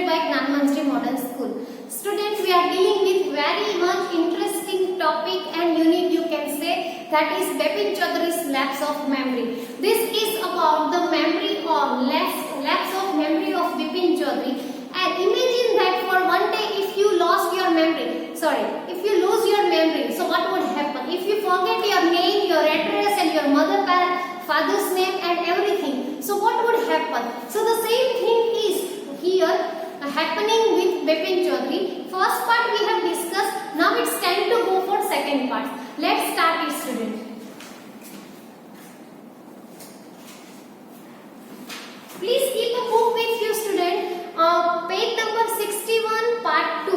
prepared by Gnanmanjari Model School. Students, we are dealing with very much interesting topic and unit, you can say, that is Bipin Chaudhary's lapse of memory. This is about the memory or lapse of memory of Bipin Chaudhary. And imagine that for one day if you lost your memory, if you lose your memory, so what would happen? If you forget your name, your address and your father's name and everything, so what would happen? So the same thing is here happening with Bipin Chaudhary. First part we have discussed, now it's time to go for second part. Let's start it, students. Please keep a book with you, student. Page number 61, part 2.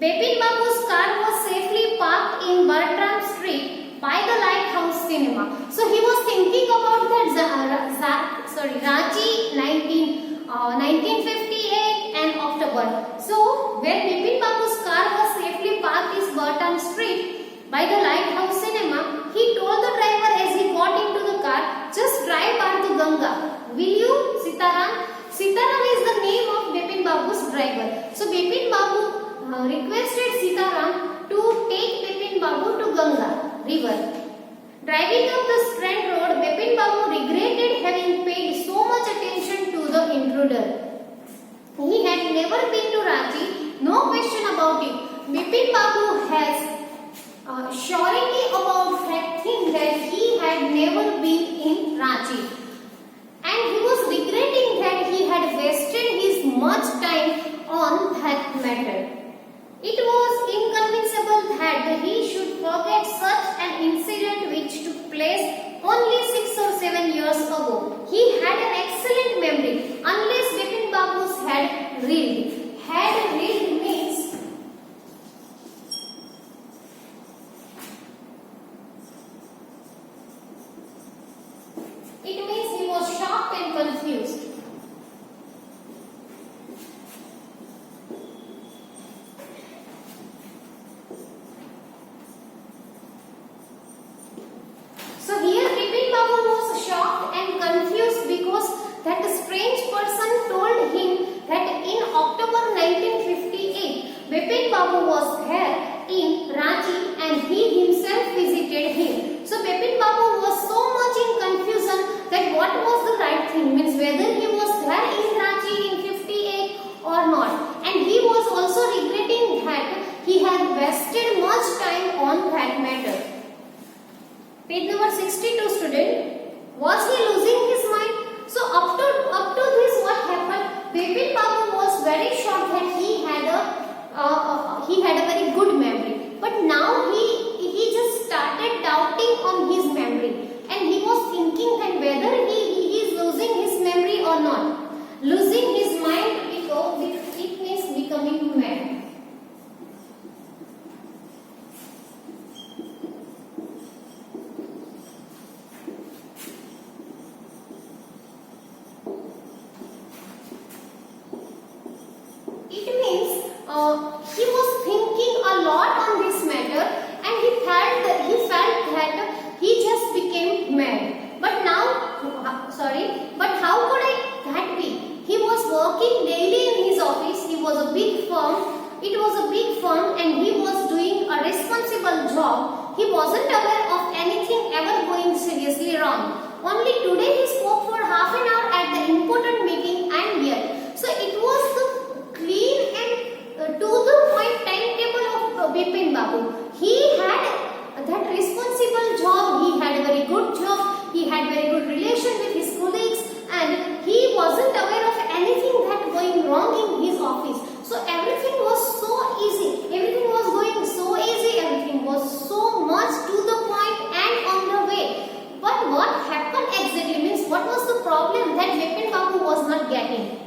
Bipin Babu's car was safely parked in Bertram Street by the Lighthouse Cinema. So he was thinking about that Ranchi 1958 and October. So when Bipin Babu's car was safely parked in Bertram Street by the Lighthouse Cinema, he told the driver as he got into the car, just drive on to Ganga. Will you, Sitaram? Sitaram is the name of Bipin Babu's driver. So Bipin Babu requested Sitaram to take Bipin Babu to Ganga river. Driving up the Strand Road, Bipin Babu regretted having paid so much attention to the intruder. He had never been to Ranchi, no question about it. Bipin Babu has surety about that thing that he had never been in Ranchi. And he was regretting that he had wasted his much time on that matter. It was inconceivable that he should forget such an incident which took place only 6 or 7 years ago. He had an excellent memory, unless Bipin Babu's had reeled. Had reeled means he was shocked and confused. So here Bipin Babu was shocked and confused because that strange person told him that in October 1958, Bipin Babu was there in Ranchi and he himself visited him. So Bipin Babu was so much in confusion that what was the right thing, means whether he was there in Ranchi in 58 or not. And he was also regretting that he had wasted much time on that matter. Page number 62, student. Was he losing his mind? So up to this, what happened? Bipin Babu was very shocked that he had a very good memory. But now he just started doubting on his memory, and he was thinking that whether he is losing his memory or not. Losing his mind because it means becoming mad. He was thinking a lot on this matter, and he felt that he just became mad. But how could that be? He was working daily in his office. It was a big firm, and he was doing a responsible job. He wasn't aware of anything ever going seriously wrong. Only today he spoke for half an hour at the important meeting, and yet, so it was the clean and to the point timetable of Bipin Babu. He had that responsible job, he had a very good job, he had very good relation with his colleagues, and he wasn't aware of anything that going wrong in his office. So everything was so easy, everything was going so easy, everything was so much to the point and on the way. But what happened exactly, means what was the problem that Bipin Babu was not getting?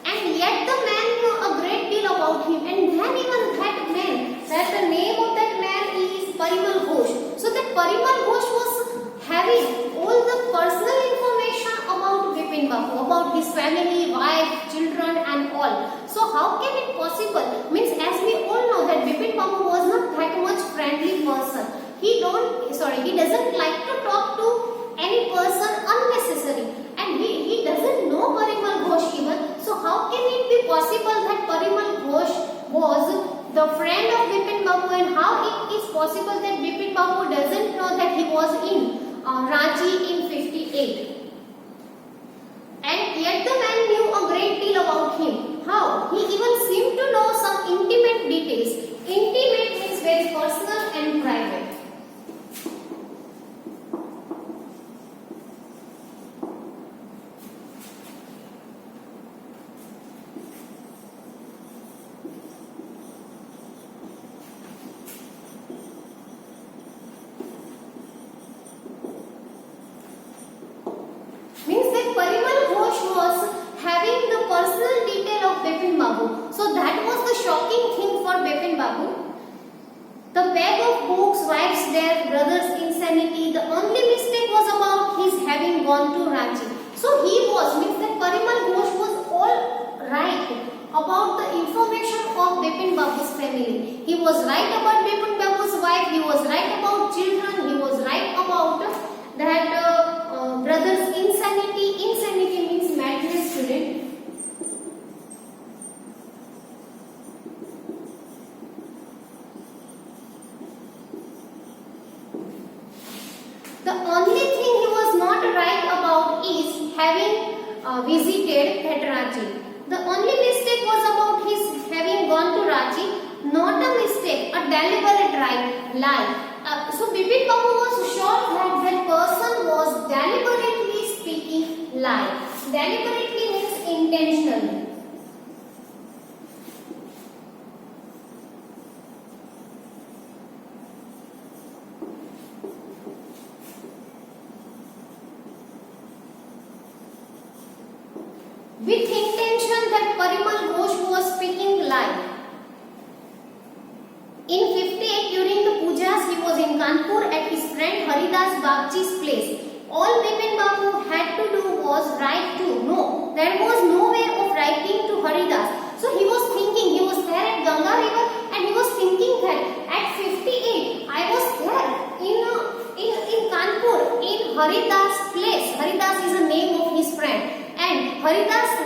And yet the man knew a great deal about him, and then even that man, that the name of that man is Parimal Ghosh. So that Parimal Ghosh was having all the personal information about Bipin Babu, about his family, wife, children and all. So how can it possible? Means as we all know that Bipin Babu was not that much friendly person. He doesn't like to talk to any person unnecessary, and he doesn't know Parimal Ghosh even. So how can it be possible that Parimal Ghosh was the friend of Bipin Babu, and how it is possible that Bipin Babu doesn't know that he was in Ranchi in 58? And yet the man knew a great deal about him. How? He even seemed to know some intimate details. Intimate means very personal and private. Means that Parimal Ghosh was having the personal detail of Bipin Babu. So that was the shocking thing for Bipin Babu. The bag of books, wife's death, brother's insanity, the only mistake was about his having gone to Ranchi. So he was, means that Parimal Ghosh was all right about the information of Bipin Babu's family. He was right about Bipin Babu's wife, he was right about children, he was right about that brother's insanity. Insanity means madness, student. The only thing he was not right about is having visited at Ranchi. The only mistake was about his having gone to Ranchi. Not a mistake, a deliberate lie. So Bipin Babu was sure that that person was deliberately speaking lie. Deliberately means intentionally. With intention that Parimal Ghosh was speaking lie. In 58, during the pujas, he was in Kanpur at his friend Haridas Bagchi's place. All Bipin Babu had to do was write to. No, there was no way of writing to Haridas. So he was thinking, he was there at Ganga river and he was thinking that at 58, I was there in Kanpur, in Haridas' place. Haridas is the name of his friend. And Haridas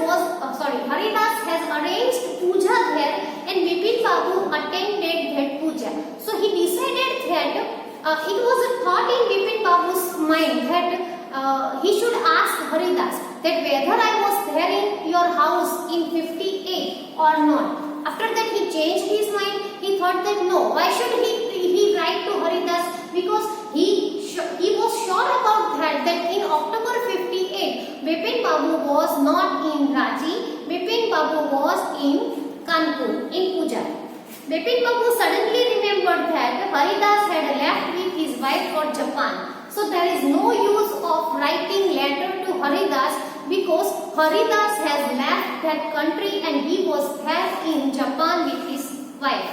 has arranged puja there and Bipin Babu attended that puja. So he decided that it was a thought in Bipin Babu's mind that he should ask Haridas that whether I was there in your house in 58 or not. After that he changed his mind. He thought that no, why should he write to Haridas, because he was sure about that in October 58 Bipin Babu was not in Ranchi. Bipin Babu was in Kanpur in puja. Bipin Babu suddenly remembered that Haridas had left with his wife for Japan. So there is no use of writing letter to Haridas because Haridas has left that country and he was there in Japan with his wife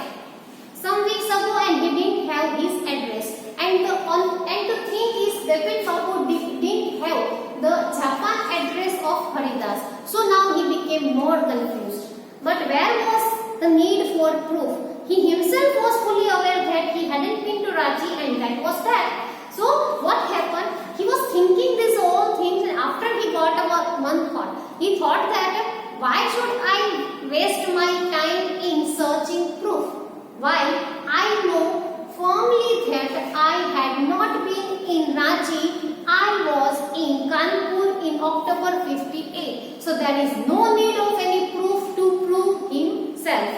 some weeks ago and he didn't have his address. And the thing is, Bipin Babu didn't have the Japan address of Haridas. So now he became more confused. But where was the need for proof? He himself was fully aware that he hadn't been to Ranchi and that was that. So what happened? He was thinking these all things and after he got about one thought. He thought that why should I waste my time in searching proof? Why? I know firmly that I had not been in Ranchi. I was in Kanpur in October 58. So there is no need of any proof to prove himself.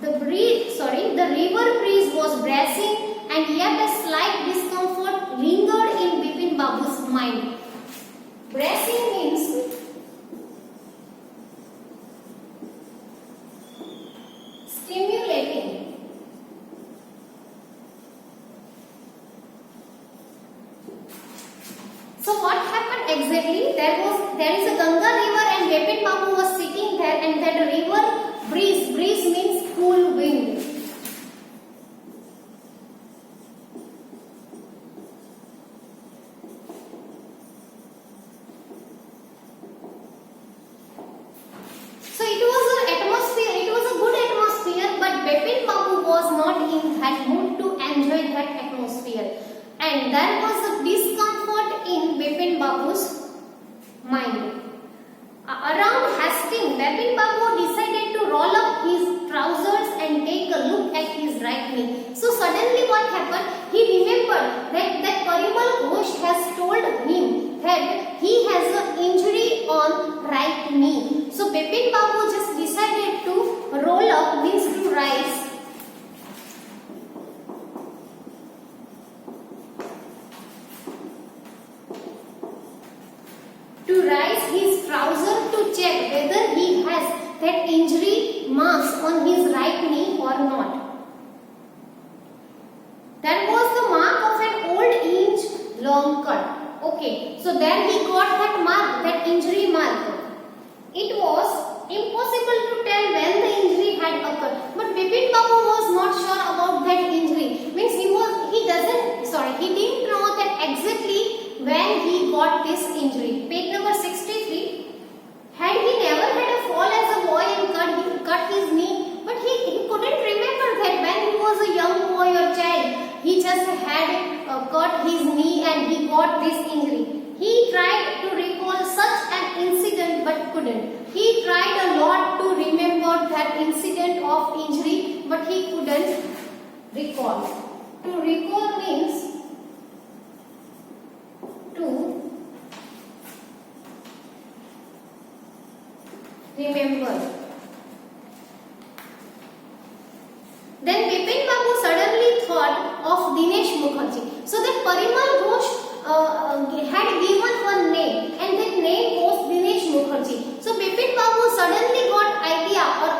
The river breeze was bracing and yet a slight discomfort lingered in Bipin Babu's mind. Bracing means stimulating. So what happened exactly? There is a Ganga river and Bipin Babu was sitting there and that river breeze means cool wind. So it was a good atmosphere, but right knee. So suddenly what happened? He remembered that Parimal Ghosh has told him that he has an injury on right knee. So Bipin Babu just decided to roll up, means to rise. To rise his trouser to check whether he has that injury marks on his right knee or not. That was the mark of an old inch long cut. Okay, so there he got that mark, that injury mark. It was impossible to tell when the injury had occurred, but Bipin Babu was not sure about that injury. Means he didn't know that exactly when he got this injury. Page number 63. Had he never had a fall as a boy and cut his knee, but he couldn't remember that when he was a young boy or child, he just had cut his knee and he got this injury. He tried to recall such an incident but couldn't. He tried a lot to remember that incident of injury, but he couldn't recall. To recall means to remember. Then Bipin Babu suddenly thought of Dinesh Mukherjee. So that Parimal Ghosh had given one name, and that name was Dinesh Mukherjee. So Bipin Babu suddenly got idea or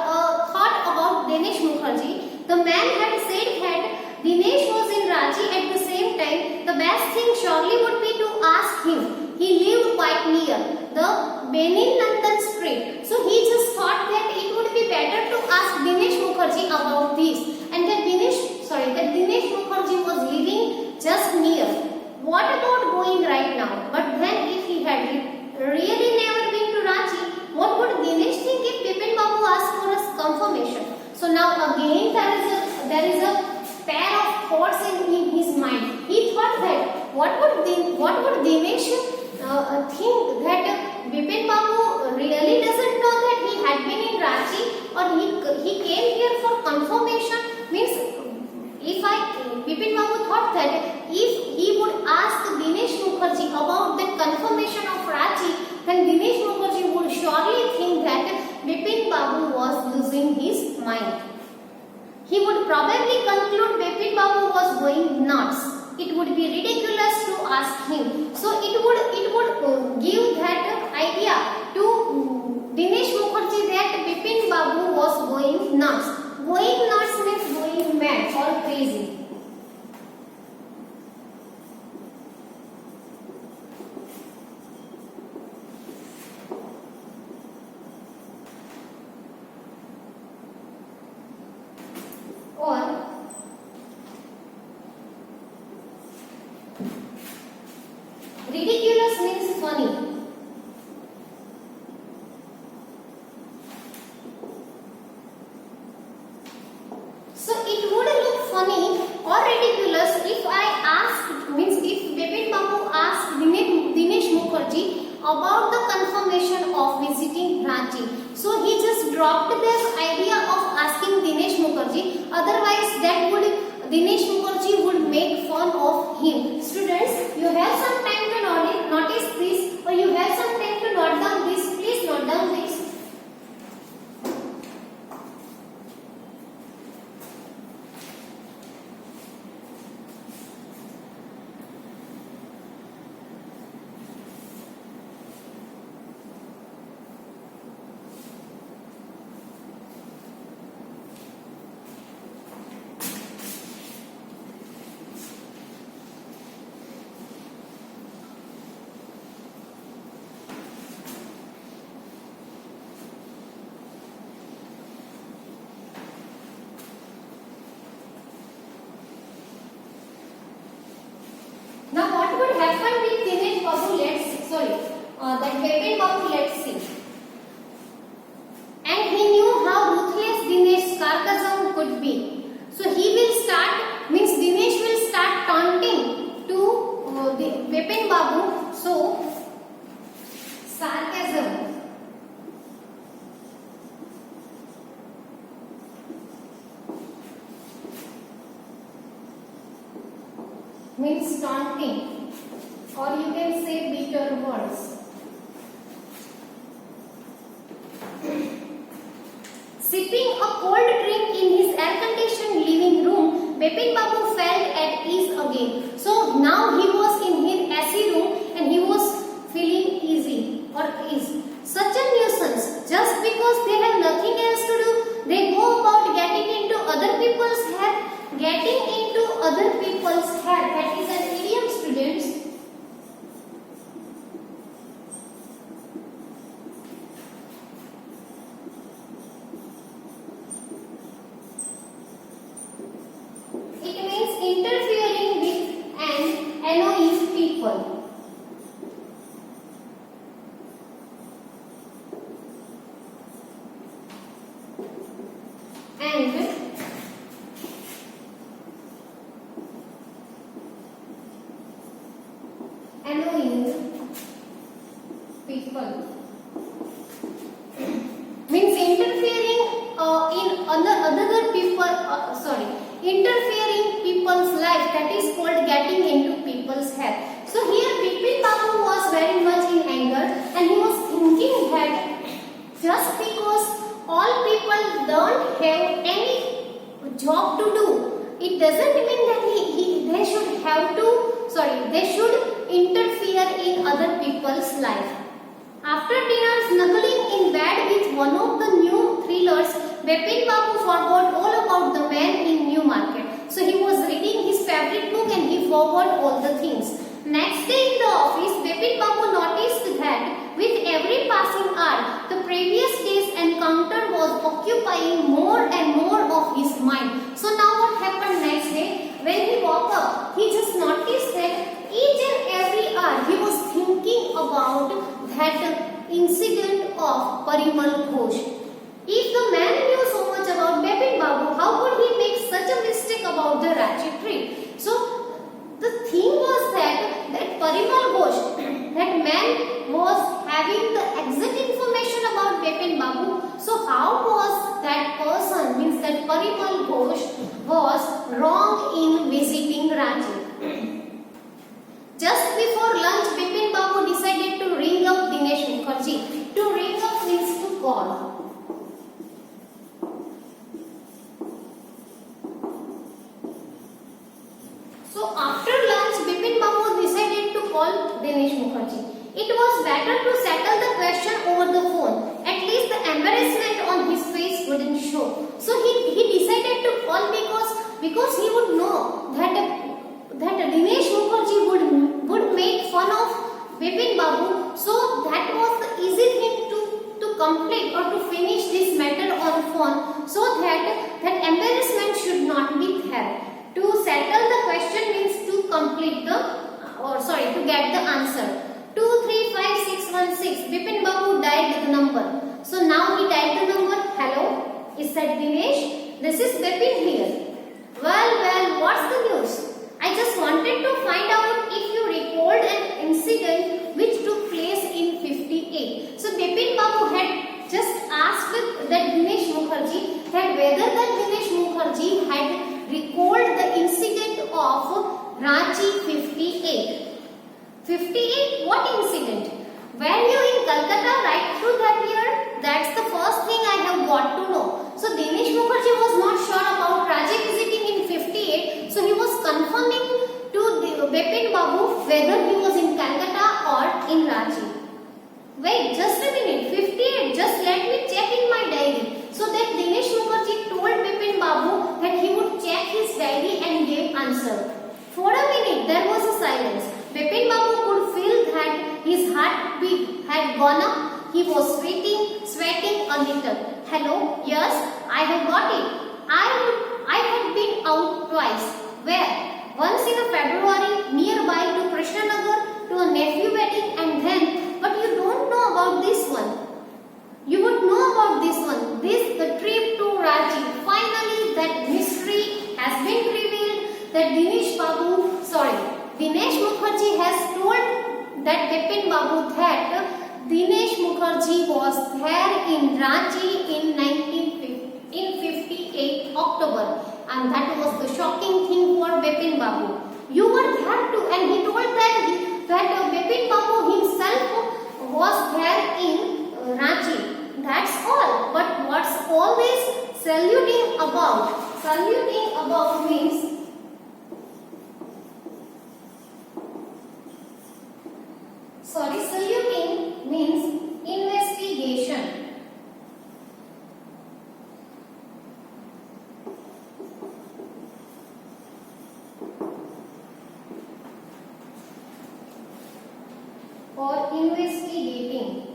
thought about Dinesh Mukherjee. The man had said that Dinesh was in Ranchi at the same time. The best thing surely would be to ask him. He lived quite near the Benin Nandan street. So he just thought that it would be better to ask Dinesh Mukherjee about this, and that Dinesh Mukherjee was living just near. What about going right now? But then if he had really never been to Ranchi, what would Dinesh think if Bipin Babu asked for a confirmation? So now again there is a pair of thoughts in his mind. He thought that what would Dinesh think that Bipin Babu really doesn't know that he had been in Ranchi, or he came here for confirmation. Means Bipin Babu thought that if he would ask Dinesh Mukherjee about the confirmation of Ranchi, then Dinesh Mukherjee would surely think that Bipin Babu was losing his mind. He would probably conclude Bipin Babu was going nuts. It would be ridiculous to ask him. So it would give that idea to Dinesh Mukherjee that Bipin Babu was going nuts. Going nuts means going mad or crazy. Or ridiculous means funny. So it would look funny or ridiculous if if Bipin Babu asked Dinesh Mukherjee about the confirmation of visiting Ranchi. So he just dropped this idea of asking Dinesh Mukherjee. Otherwise, Dinesh Mukherjee would make fun of him. Students, you have some time to notice this, or you have some time to note down this. Please note down this. Now what would happen with Dinesh Babu? That Bipin Babu, let's see. And he knew how ruthless Dinesh's sarcasm could be. So Dinesh will start taunting to Bipin Babu. So sarcasm. means taunting, or you can say bitter words. Sipping a cold drink in his air-conditioned living room, Bipin Babu felt at ease again. So now he was in his AC room and he was feeling easy or ease. Such a nuisance. Just because they have nothing else to do, they go about getting into other people's hair. Getting into other people's hair. That is an idiom, students. It means interfering with and annoying people. And annoying people means interfering in other people. Interfering people's life. That is called getting into people's hair. So here Bipin Babu was very much in anger and he was thinking that just because all people don't have any job to do, it doesn't mean that they should have to, they should interfere in other people's life. After dinner, snuggling in bed with one of the new thrillers, Bipin Babu forgot all about the man in New Market. So he was reading his favorite book and he forgot all the things. Next day in the office, Bipin Babu noticed that with every passing hour, the previous day's encounter was occupying more and more of his mind. So now what happened next day? When he woke up, he just noticed that each and every hour he was thinking about that incident of Parimal Ghosh. If the man knew so much about Bipin Babu, how could he make such a mistake about the Ranchi trip? So the thing was that Parimal Ghosh, that man was having the exact information about Bipin Babu. So how was that person, means that Parimal Ghosh, was wrong in visiting Ranchi? Just before lunch, Bipin Babu decided to ring up Dinesh Mukherjee. To ring up means to call. So after lunch, Bipin Babu decided to call Dinesh Mukherjee. It was better to settle the question over the phone. At least the embarrassment on his face wouldn't show. So he decided to call because he would know that Dinesh Mukherjee would make fun of Bipin Babu. So that was the easy thing to complete or to finish this matter on phone, so that embarrassment should not be there. To settle the question means to complete to get the answer. 235616. Bipin Babu dialed the number. So now he dialed the number. Hello, is that Dinesh? This is Bipin here. Well, what's the news? I just wanted to find out if you recalled an incident which took place in 58. So Bipin Babu had just asked that Dinesh Mukherjee that whether that Dinesh Mukherjee had recalled the incident of Ranchi 58. 58? What incident? Were you in Calcutta right through that year? That's the first thing I have got to know. So Dinesh Mukherjee was not sure about Ranchi visiting in 58. So he was confirming to Bipin Babu whether he was in Calcutta or in Ranchi. Wait, just a minute. 58. Just let me check in my diary. So that Dinesh Mukherjee told Bipin Babu that he would check his diary and gave answer. For a minute, there was a silence. Bipin Babu could feel that his heartbeat had gone up. He was sweating a little. Hello, yes, I have got it. I had been out twice. Where? Once in February nearby to Krishnanagar to a nephew wedding, and then, but you don't know about this one. You would know about this one. The trip to Ranchi. Finally, that mystery has been revealed that Dinesh Mukherjee has told that Bipin Babu that Dinesh Mukherjee was there in Ranchi in 58 October, and that was the shocking thing for Bipin Babu. You were there too, and he told that Bipin Babu himself was there in Ranchi. That's all. But what's all this saluting about? Saluting about means saluting means investigation. Or investigating.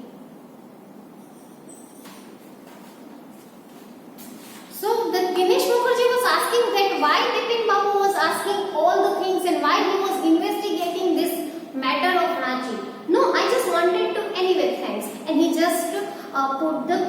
So the Dinesh Mukherjee was asking that why Bipin Babu was asking all the things and why he was investigating this matter of Ranchi. No, I just wanted to anyway thanks, and he just put the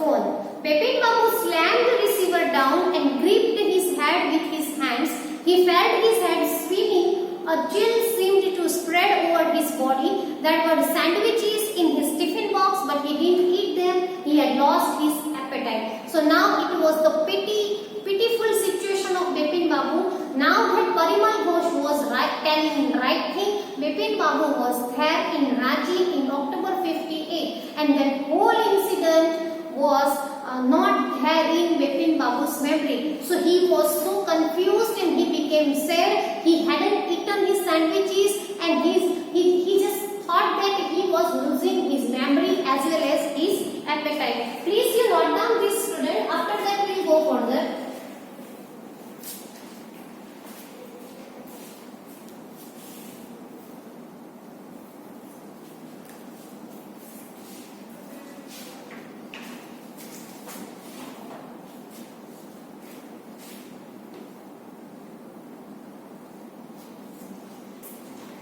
phone. Bipin Babu slammed the receiver down and gripped his head with his hands. He felt his head spinning. A chill seemed to spread over his body. There were sandwiches in his tiffin box, but he didn't eat them. He had lost his appetite. So now it was the pitiful situation of Bipin Babu. Now that Parimal Ghosh was telling right thing, Bipin Babu was there in Ranchi in October 58, and that whole incident was not there in Bipin Babu's memory. So he was so confused and he became sad. He hadn't eaten his sandwiches, and he just thought that he was losing his memory as well as his appetite. Please you note down this, student. After that we will go further.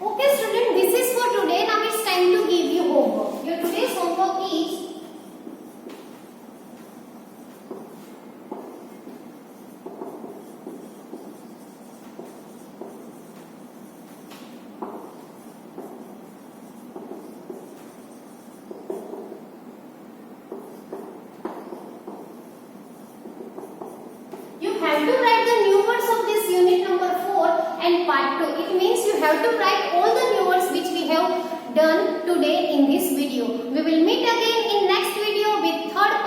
Okay student, this is for today. Now it's time to give you homework. Your today's homework is you have to write the new words of this unit number 4 and part 2. It means you have to write all the new words which we have done today in this video. We will meet again in next video with third